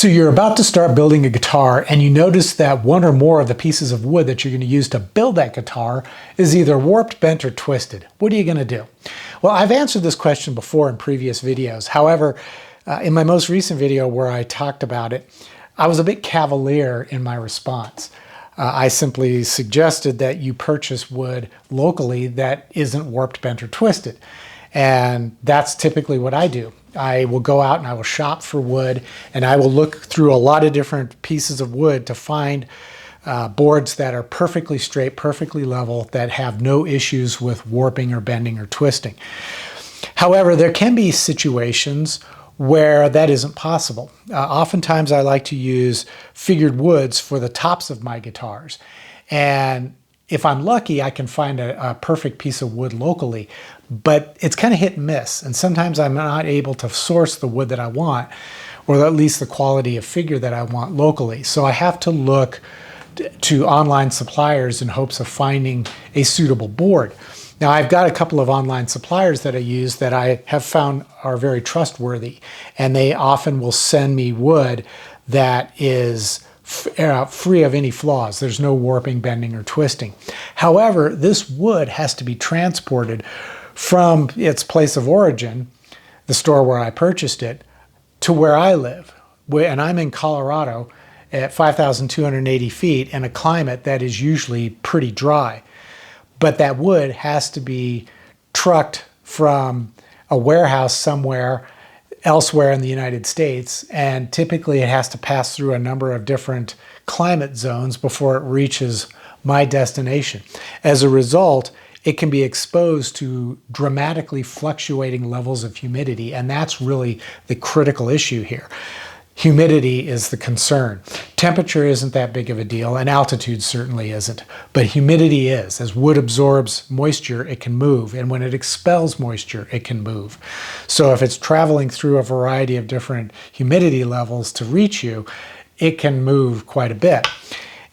So you're about to start building a guitar and you notice that one or more of the pieces of wood that you're going to use to build that guitar is either warped, bent, or twisted. What are you going to do? Well, I've answered this question before in previous videos. However, in my most recent video where I talked about it, I was a bit cavalier in my response. I simply suggested that you purchase wood locally that isn't warped, bent, or twisted. And that's typically what I do. I will go out and I will shop for wood, and I will look through a lot of different pieces of wood to find boards that are perfectly straight, perfectly level, that have no issues with warping or bending or twisting. However, there can be situations where that isn't possible. Oftentimes I like to use figured woods for the tops of my guitars. And if I'm lucky, I can find a perfect piece of wood locally, but it's kind of hit and miss. And sometimes I'm not able to source the wood that I want, or at least the quality of figure that I want locally. So I have to look to online suppliers in hopes of finding a suitable board. Now, I've got a couple of online suppliers that I use that I have found are very trustworthy, and they often will send me wood that is free of any flaws. There's no warping, bending, or twisting. However, this wood has to be transported from its place of origin, the store where I purchased it, to where I live. And I'm in Colorado at 5,280 feet in a climate that is usually pretty dry. But that wood has to be trucked from a warehouse somewhere elsewhere in the United States, and typically it has to pass through a number of different climate zones before it reaches my destination. As a result, it can be exposed to dramatically fluctuating levels of humidity, and that's really the critical issue here. Humidity is the concern. Temperature isn't that big of a deal, and altitude certainly isn't, but humidity is. As wood absorbs moisture, it can move, and when it expels moisture, it can move. So if it's traveling through a variety of different humidity levels to reach you, it can move quite a bit.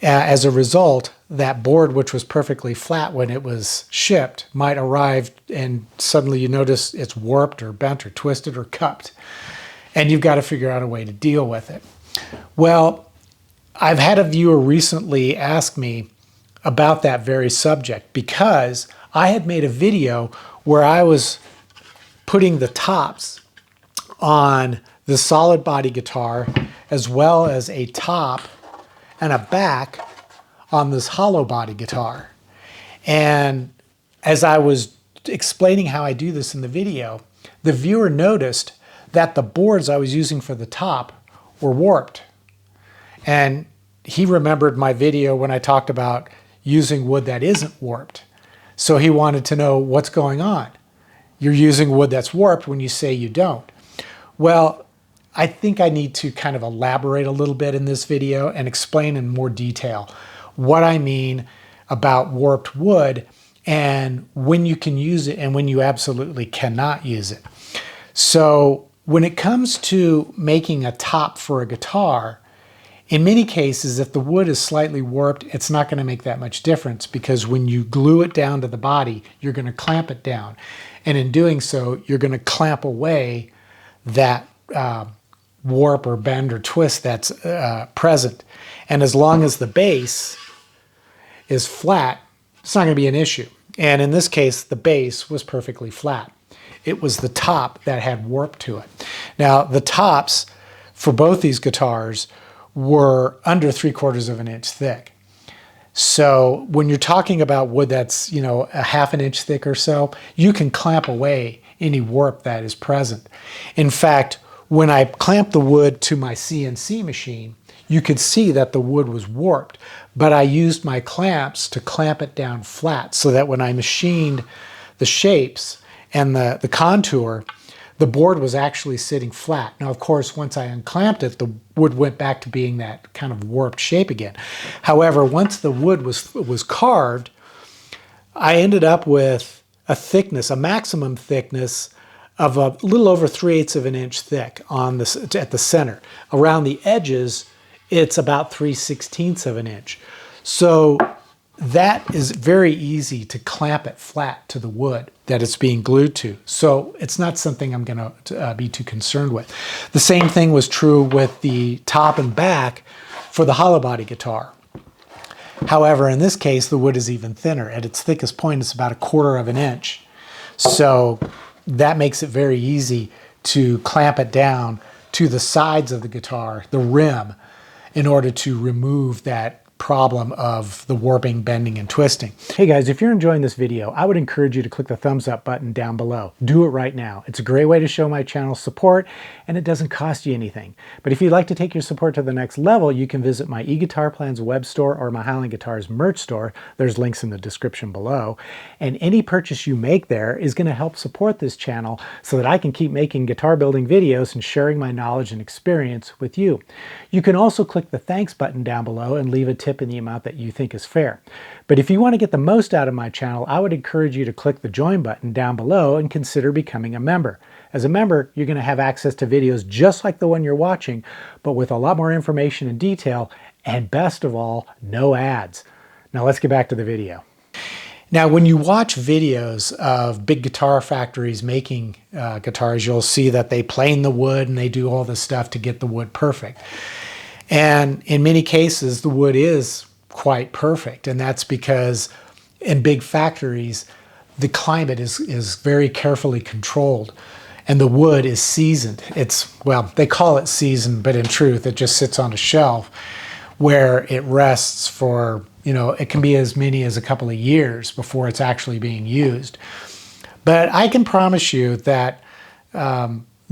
As a result, that board, which was perfectly flat when it was shipped, might arrive and suddenly you notice it's warped or bent or twisted or cupped. And you've got to figure out a way to deal with it. Well, I've had a viewer recently ask me about that very subject because I had made a video where I was putting the tops on the solid body guitar as well as a top and a back on this hollow body guitar. And as I was explaining how I do this in the video, the viewer noticed that the boards I was using for the top were warped. And he remembered my video when I talked about using wood that isn't warped. So he wanted to know what's going on. You're using wood that's warped when you say you don't. Well, I think I need to kind of elaborate a little bit in this video and explain in more detail what I mean about warped wood and when you can use it and when you absolutely cannot use it. So when it comes to making a top for a guitar, in many cases, if the wood is slightly warped, it's not going to make that much difference because when you glue it down to the body, you're going to clamp it down. And in doing so, you're going to clamp away that warp or bend or twist that's present. And as long as the base is flat, it's not going to be an issue. And in this case, the base was perfectly flat. It was the top that had warp to it. Now, the tops for both these guitars were under 3/4 of an inch thick. So when you're talking about wood that's, a 1/2 inch thick or so, you can clamp away any warp that is present. In fact, when I clamped the wood to my CNC machine, you could see that the wood was warped, but I used my clamps to clamp it down flat so that when I machined the shapes and the contour, the board was actually sitting flat. Now, of course, once I unclamped it, the wood went back to being that kind of warped shape again. However, once the wood was carved, I ended up with a thickness, a maximum thickness of a little over 3/8 of an inch thick at the center. Around the edges, it's about 3/16 of an inch. So that is very easy to clamp it flat to the wood that it's being glued to. So it's not something I'm going to be too concerned with. The same thing was true with the top and back for the hollow body guitar. However, in this case, the wood is even thinner. At its thickest point, it's about 1/4 of an inch. So that makes it very easy to clamp it down to the sides of the guitar, the rim, in order to remove that problem of the warping, bending, and twisting. Hey guys, if you're enjoying this video, I would encourage you to click the thumbs up button down below. Do it right now. It's a great way to show my channel support, and it doesn't cost you anything. But if you'd like to take your support to the next level, you can visit my eGuitar Plans web store or my Highland Guitars merch store. There's links in the description below. And any purchase you make there is going to help support this channel so that I can keep making guitar building videos and sharing my knowledge and experience with you. You can also click the thanks button down below and leave a tip in the amount that you think is fair. But if you want to get the most out of my channel, I would encourage you to click the join button down below and consider becoming a member. As a member, you're going to have access to videos just like the one you're watching, but with a lot more information and detail, and best of all, no ads. Now let's get back to the video. Now, when you watch videos of big guitar factories making guitars, you'll see that they plane the wood and they do all this stuff to get the wood perfect. And in many cases, the wood is quite perfect. And that's because in big factories, the climate is very carefully controlled and the wood is seasoned. Well, they call it seasoned, but in truth, it just sits on a shelf where it rests for, it can be as many as a couple of years before it's actually being used. But I can promise you that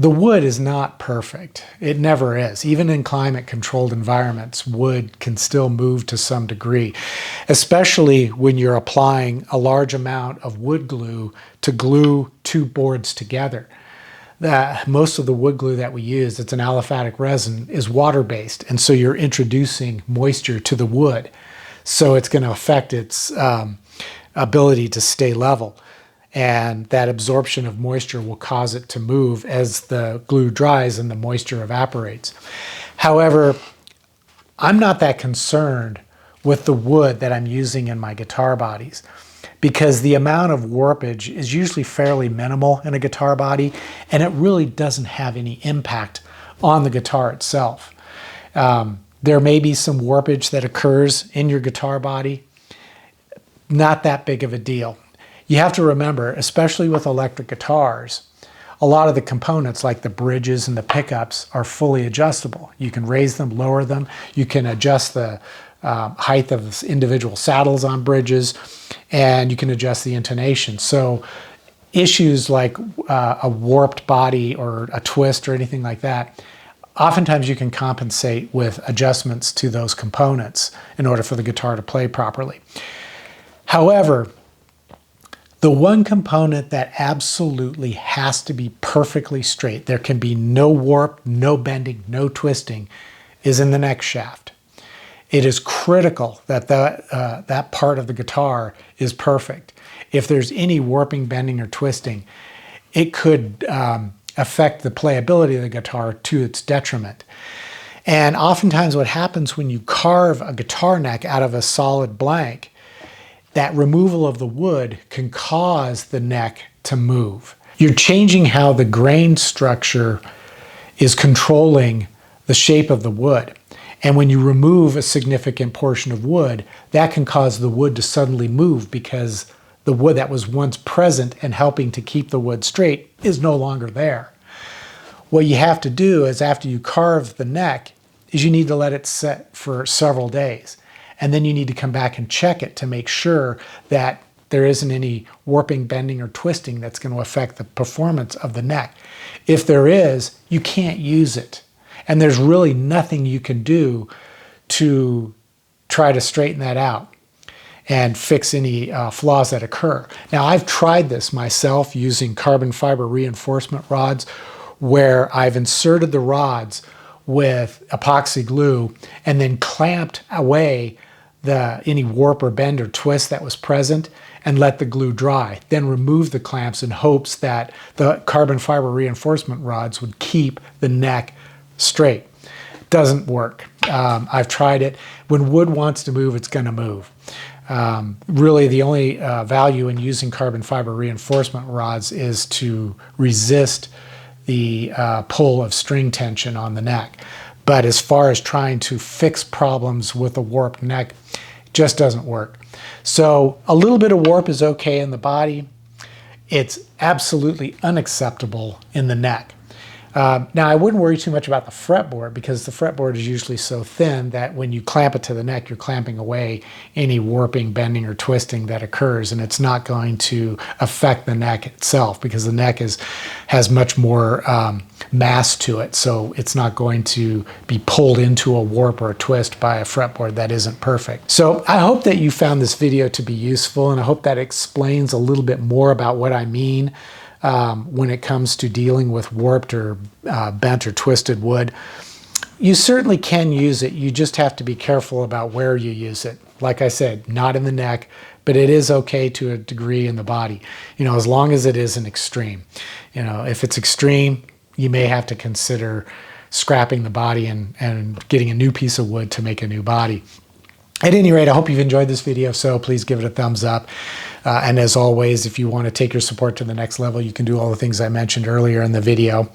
the wood is not perfect. It never is. Even in climate-controlled environments, wood can still move to some degree, especially when you're applying a large amount of wood glue to glue two boards together. Most of the wood glue that we use, it's an aliphatic resin, is water-based, and so you're introducing moisture to the wood. So it's going to affect its ability to stay level. And that absorption of moisture will cause it to move as the glue dries and the moisture evaporates. However, I'm not that concerned with the wood that I'm using in my guitar bodies because the amount of warpage is usually fairly minimal in a guitar body, and it really doesn't have any impact on the guitar itself. There may be some warpage that occurs in your guitar body, not that big of a deal. You have to remember, especially with electric guitars, a lot of the components like the bridges and the pickups are fully adjustable. You can raise them, lower them. You can adjust the height of individual saddles on bridges, and you can adjust the intonation. So issues like a warped body or a twist or anything like that, oftentimes you can compensate with adjustments to those components in order for the guitar to play properly. However, the one component that absolutely has to be perfectly straight, there can be no warp, no bending, no twisting, is in the neck shaft. It is critical that that part of the guitar is perfect. If there's any warping, bending, or twisting, it could affect the playability of the guitar to its detriment. And oftentimes what happens when you carve a guitar neck out of a solid blank, that removal of the wood can cause the neck to move. You're changing how the grain structure is controlling the shape of the wood. And when you remove a significant portion of wood, that can cause the wood to suddenly move because the wood that was once present and helping to keep the wood straight is no longer there. What you have to do is after you carve the neck is you need to let it set for several days. And then you need to come back and check it to make sure that there isn't any warping, bending, or twisting that's going to affect the performance of the neck. If there is, you can't use it. And there's really nothing you can do to try to straighten that out and fix any flaws that occur. Now, I've tried this myself using carbon fiber reinforcement rods where I've inserted the rods with epoxy glue and then clamped away any warp or bend or twist that was present and let the glue dry. Then remove the clamps in hopes that the carbon fiber reinforcement rods would keep the neck straight. Doesn't work. I've tried it. When wood wants to move, it's going to move. Really, the only value in using carbon fiber reinforcement rods is to resist the pull of string tension on the neck. But as far as trying to fix problems with a warped neck, it just doesn't work. So a little bit of warp is okay in the body. It's absolutely unacceptable in the neck. Now, I wouldn't worry too much about the fretboard, because the fretboard is usually so thin that when you clamp it to the neck, you're clamping away any warping, bending, or twisting that occurs, and it's not going to affect the neck itself, because the neck has much more mass to it, so it's not going to be pulled into a warp or a twist by a fretboard that isn't perfect. So I hope that you found this video to be useful, and I hope that explains a little bit more about what I mean when it comes to dealing with warped or bent or twisted wood. You certainly can use it. You just have to be careful about where you use it. Like I said, not in the neck, but it is okay to a degree in the body, as long as it isn't extreme. If it's extreme, you may have to consider scrapping the body and getting a new piece of wood to make a new body. At any rate, I hope you've enjoyed this video. If so, please give it a thumbs up. And as always, if you want to take your support to the next level, you can do all the things I mentioned earlier in the video.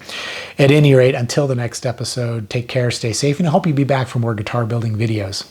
At any rate, until the next episode, take care, stay safe, and I hope you'll be back for more guitar building videos.